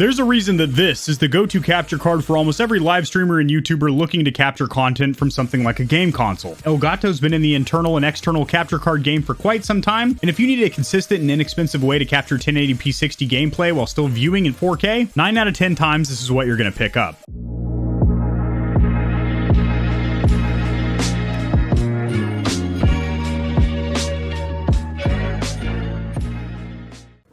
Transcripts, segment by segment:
There's a reason that this is the go-to capture card for almost every live streamer and YouTuber looking to capture content from something like a game console. Elgato's been in the internal and external capture card game for quite some time, and if you need a consistent and inexpensive way to capture 1080p 60 gameplay while still viewing in 4K, 9 out of 10 times this is what you're going to pick up.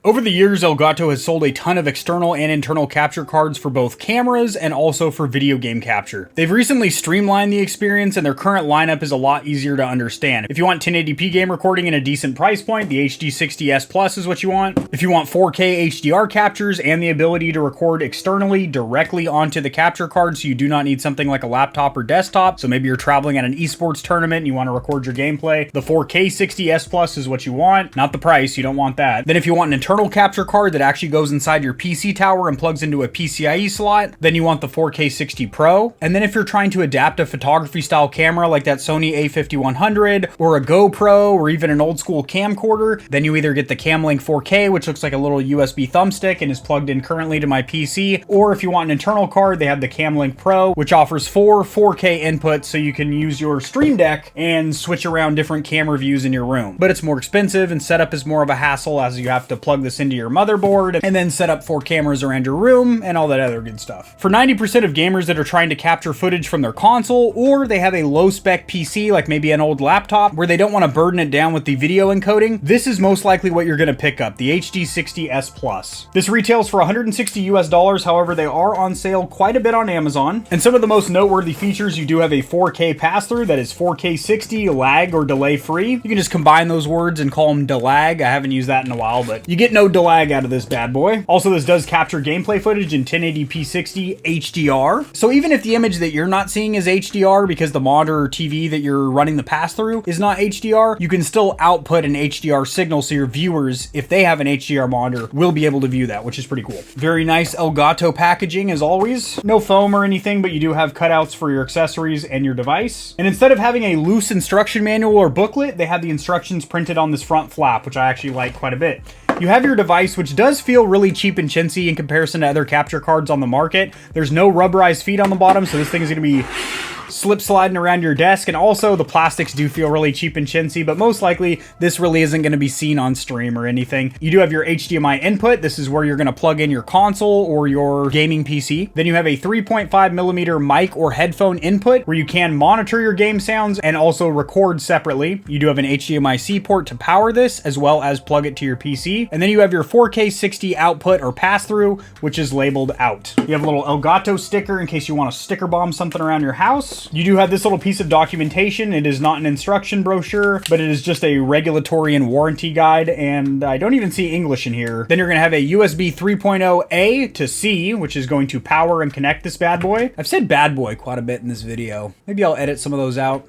Over the years, Elgato has sold a ton of external and internal capture cards for both cameras and also for video game capture. They've recently streamlined the experience, and their current lineup is a lot easier to understand. If you want 1080p game recording in a decent price point, the HD60 S Plus is what you want. If you want 4K HDR captures and the ability to record externally directly onto the capture card, so you do not need something like a laptop or desktop, so maybe you're traveling at an esports tournament and you want to record your gameplay, the 4K 60 S Plus is what you want, not the price, you don't want that. Then if you want an internal capture card that actually goes inside your PC tower and plugs into a PCIe slot, then you want the 4K 60 Pro. And then if you're trying to adapt a photography style camera like that Sony a5100 or a GoPro or even an old school camcorder, then you either get the Camlink 4K, which looks like a little USB thumbstick and is plugged in currently to my PC, or if you want an internal card, they have the Camlink Pro, which offers 4 4K inputs so you can use your Stream Deck and switch around different camera views in your room. But it's more expensive and setup is more of a hassle, as you have to plug this into your motherboard and then set up 4 cameras around your room and all that other good stuff. For 90% of gamers that are trying to capture footage from their console, or they have a low spec PC like maybe an old laptop where they don't want to burden it down with the video encoding, this is most likely what you're going to pick up, the HD60 S Plus. This retails for $160 US, however they are on sale quite a bit on Amazon. And some of the most noteworthy features, you do have a 4K pass-through that is 4K 60 lag or delay free. You can just combine those words and call them delag. I haven't used that in a while, but you get no delay out of this bad boy. Also, this does capture gameplay footage in 1080p 60 HDR. So even if the image that you're not seeing is HDR because the monitor or TV that you're running the pass-through is not HDR, you can still output an HDR signal so your viewers, if they have an HDR monitor, will be able to view that, which is pretty cool. Very nice Elgato packaging as always. No foam or anything, but you do have cutouts for your accessories and your device. And instead of having a loose instruction manual or booklet, they have the instructions printed on this front flap, which I actually like quite a bit. You have your device, which does feel really cheap and chintzy in comparison to other capture cards on the market. There's no rubberized feet on the bottom, so this thing is going to be slip sliding around your desk, and also the plastics do feel really cheap and chintzy, but most likely this really isn't going to be seen on stream or anything. You do have your HDMI input. This is where you're going to plug in your console or your gaming PC. Then you have a 3.5mm mic or headphone input where you can monitor your game sounds and also record separately. You do have an HDMI-C port to power this, as well as plug it to your PC. And then you have your 4K 60 output or pass-through, which is labeled out. You have a little Elgato sticker in case you want to sticker bomb something around your house. You do have this little piece of documentation. It is not an instruction brochure, but it is just a regulatory and warranty guide, and I don't even see English in here. Then you're going to have a USB 3.0 A to C, which is going to power and connect this bad boy. I've said bad boy quite a bit in this video. Maybe I'll edit some of those out.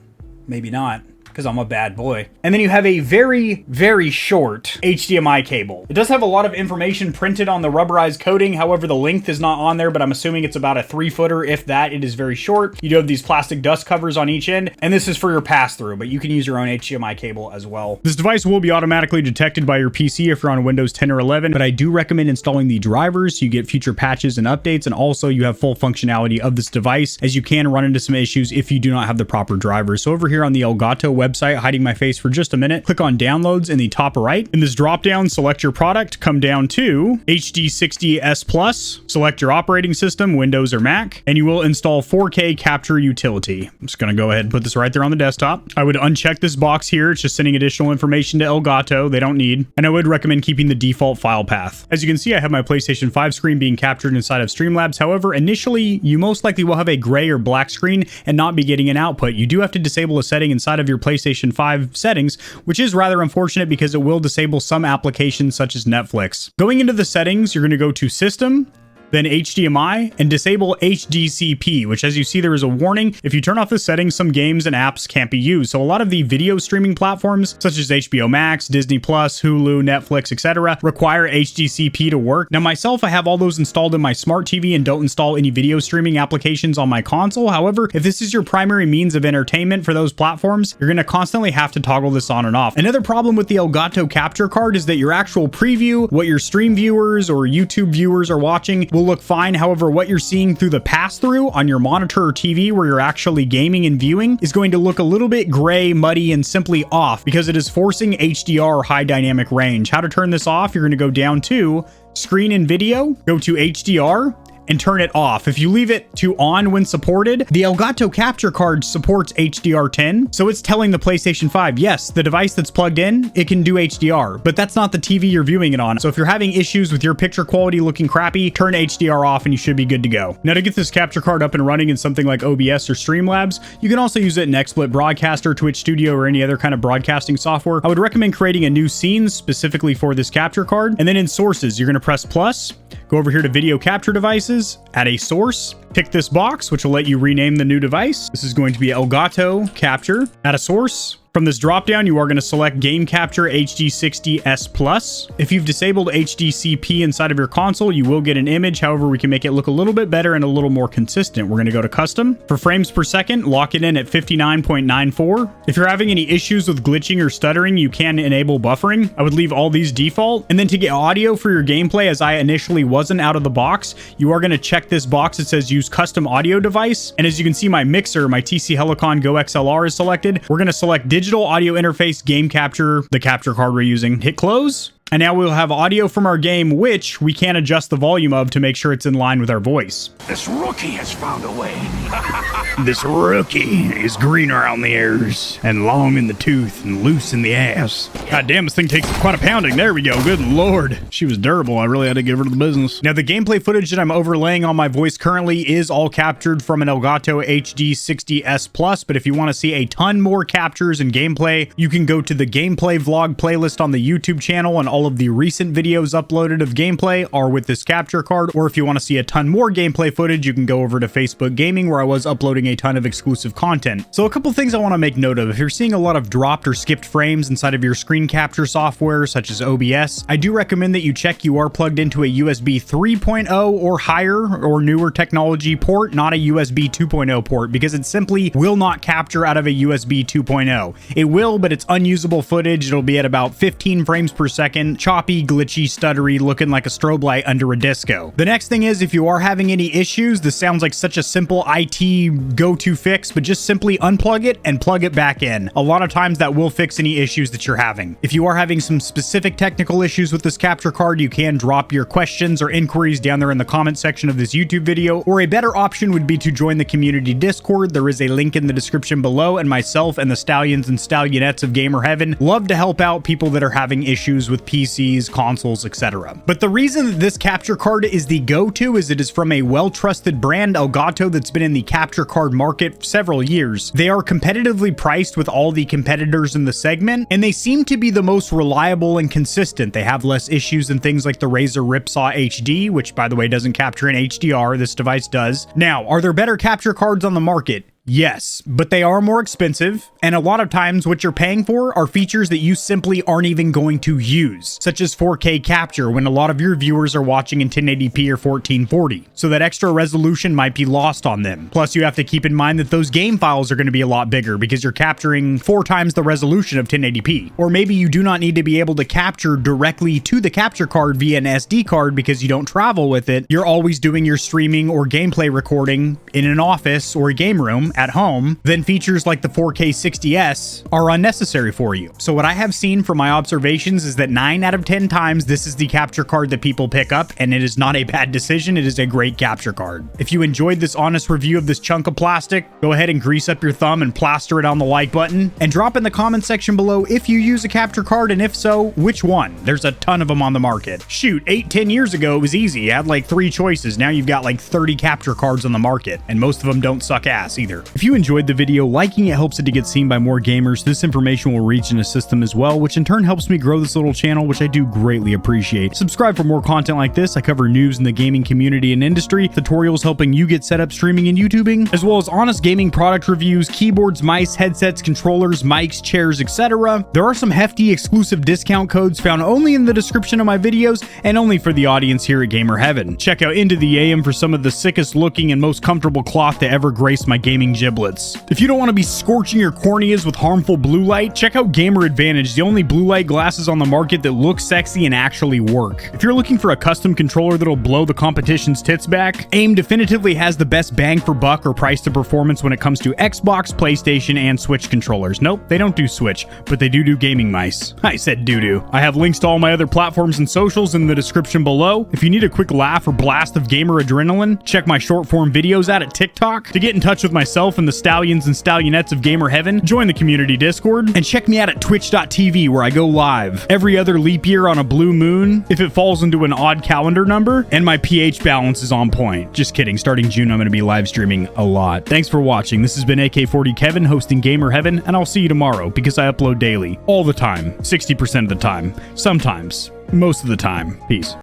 Maybe not, because I'm a bad boy. And then you have a very, very short HDMI cable. It does have a lot of information printed on the rubberized coating. However, the length is not on there, but I'm assuming it's about a 3-footer. If that, it is very short. You do have these plastic dust covers on each end, and this is for your pass-through, but you can use your own HDMI cable as well. This device will be automatically detected by your PC if you're on Windows 10 or 11, but I do recommend installing the drivers so you get future patches and updates, and also you have full functionality of this device, as you can run into some issues if you do not have the proper drivers. So over here on the Elgato website, hiding my face for just a minute, click on downloads in the top right. In this drop down, select your product, come down to HD60 S Plus, select your operating system, Windows or Mac, and you will install 4K capture utility. I'm just going to go ahead and put this right there on the desktop. I would uncheck this box here. It's just sending additional information to Elgato they don't need, and I would recommend keeping the default file path. As you can see, I have my PlayStation 5 screen being captured inside of Streamlabs. However, initially, you most likely will have a gray or black screen and not be getting an output. You do have to disable a setting inside of your PlayStation 5 settings, which is rather unfortunate because it will disable some applications such as Netflix. Going into the settings, you're going to go to System, then HDMI, and disable HDCP, which, as you see, there is a warning. If you turn off the settings, some games and apps can't be used. So a lot of the video streaming platforms, such as HBO Max, Disney Plus, Hulu, Netflix, etc., require HDCP to work. Now, myself, I have all those installed in my smart TV and don't install any video streaming applications on my console. However, if this is your primary means of entertainment for those platforms, you're going to constantly have to toggle this on and off. Another problem with the Elgato capture card is that your actual preview, what your stream viewers or YouTube viewers are watching, will will look fine. However, what you're seeing through the pass-through on your monitor or TV where you're actually gaming and viewing is going to look a little bit gray, muddy, and simply off because it is forcing HDR, high dynamic range. How to turn this off? You're going to go down to Screen and Video, go to HDR, and turn it off. If you leave it to on when supported, the Elgato capture card supports HDR10, so it's telling the PlayStation 5, yes, the device that's plugged in, it can do HDR, but that's not the TV you're viewing it on. So if you're having issues with your picture quality looking crappy, turn HDR off and you should be good to go. Now, to get this capture card up and running in something like OBS or Streamlabs, you can also use it in XSplit Broadcaster, Twitch Studio, or any other kind of broadcasting software. I would recommend creating a new scene specifically for this capture card, and then in Sources, you're gonna press plus, go over here to Video Capture Devices, add a source, pick this box, which will let you rename the new device. This is going to be Elgato Capture, add a source. From this dropdown, you are going to select Game Capture HD60 S Plus. If you've disabled HDCP inside of your console, you will get an image. However, we can make it look a little bit better and a little more consistent. We're going to go to Custom. For frames per second, lock it in at 59.94. If you're having any issues with glitching or stuttering, you can enable buffering. I would leave all these default. And then to get audio for your gameplay, as I initially wasn't out of the box, you are going to check this box that says Use Custom Audio Device. And as you can see, my mixer, my TC Helicon Go XLR is selected. We're going to select Digital Audio Interface Game Capture, the capture card we're using. Hit close. And now we'll have audio from our game, which we can adjust the volume of to make sure it's in line with our voice. This rookie has found a way. This rookie is green around the ears and long in the tooth and loose in the ass. God damn, this thing takes quite a pounding. There we go. Good Lord. She was durable. I really had to give her to the business. Now, the gameplay footage that I'm overlaying on my voice currently is all captured from an Elgato HD60 S Plus, but if you want to see a ton more captures and gameplay, you can go to the gameplay vlog playlist on the YouTube channel, and all of the recent videos uploaded of gameplay are with this capture card. Or if you want to see a ton more gameplay footage, you can go over to Facebook Gaming, where I was uploading a ton of exclusive content. So a couple things I want to make note of. If you're seeing a lot of dropped or skipped frames inside of your screen capture software, such as OBS, I do recommend that you check you are plugged into a USB 3.0 or higher or newer technology port, not a USB 2.0 port, because it simply will not capture out of a USB 2.0. It will, but it's unusable footage. It'll be at about 15 frames per second, choppy, glitchy, stuttery, looking like a strobe light under a disco. The next thing is, if you are having any issues, this sounds like such a simple IT go-to fix, but just simply unplug it and plug it back in. A lot of times that will fix any issues that you're having. If you are having some specific technical issues with this capture card, you can drop your questions or inquiries down there in the comment section of this YouTube video, or a better option would be to join the community Discord. There is a link in the description below, and myself and the Stallions and Stallionettes of Gamer Heaven love to help out people that are having issues with PCs, consoles, etc. But the reason that this capture card is the go-to is it is from a well-trusted brand, Elgato, that's been in the capture card market for several years. They are competitively priced with all the competitors in the segment, and they seem to be the most reliable and consistent. They have less issues than things like the Razer Ripsaw HD, which by the way doesn't capture in HDR. This device does. Now, are there better capture cards on the market? Yes, but they are more expensive, and a lot of times what you're paying for are features that you simply aren't even going to use, such as 4K capture when a lot of your viewers are watching in 1080p or 1440, so that extra resolution might be lost on them. Plus, you have to keep in mind that those game files are going to be a lot bigger because you're capturing 4 times the resolution of 1080p. Or maybe you do not need to be able to capture directly to the capture card via an SD card because you don't travel with it. You're always doing your streaming or gameplay recording in an office or a game room at home. Then features like the 4K 60S are unnecessary for you. So what I have seen from my observations is that 9 out of 10 times this is the capture card that people pick up, and it is not a bad decision. It is a great capture card. If you enjoyed this honest review of this chunk of plastic, go ahead and grease up your thumb and plaster it on the like button, and drop in the comment section below if you use a capture card, and if so, which one. There's a ton of them on the market. Shoot, 8-10 years ago it was easy. You had like 3 choices. Now you've got like 30 capture cards on the market, and most of them don't suck ass either. If you enjoyed the video, liking it helps it to get seen by more gamers. This information will reach and assist them as well, which in turn helps me grow this little channel, which I do greatly appreciate. Subscribe for more content like this. I cover news in the gaming community and industry, tutorials helping you get set up streaming and YouTubing, as well as honest gaming product reviews, keyboards, mice, headsets, controllers, mics, chairs, etc. There are some hefty exclusive discount codes found only in the description of my videos and only for the audience here at Gamer Heaven. Check out Into the AM for some of the sickest looking and most comfortable cloth to ever grace my gaming giblets. If you don't want to be scorching your corneas with harmful blue light, check out Gamer Advantage, the only blue light glasses on the market that look sexy and actually work. If you're looking for a custom controller that'll blow the competition's tits back, AIM definitively has the best bang for buck or price to performance when it comes to Xbox, PlayStation, and Switch controllers. Nope, they don't do Switch, but they do gaming mice. I said doo-doo. I have links to all my other platforms and socials in the description below. If you need a quick laugh or blast of gamer adrenaline, check my short form videos out at TikTok. To get in touch with myself and the Stallions and Stallionettes of Gamer Heaven, join the community Discord, and check me out at twitch.tv where I go live every other leap year on a blue moon if it falls into an odd calendar number, and my pH balance is on point. Just kidding, starting June I'm going to be live streaming a lot. Thanks for watching. This has been AK40 Kevin hosting Gamer Heaven, and I'll see you tomorrow because I upload daily, all the time, 60% of the time, sometimes, most of the time. Peace.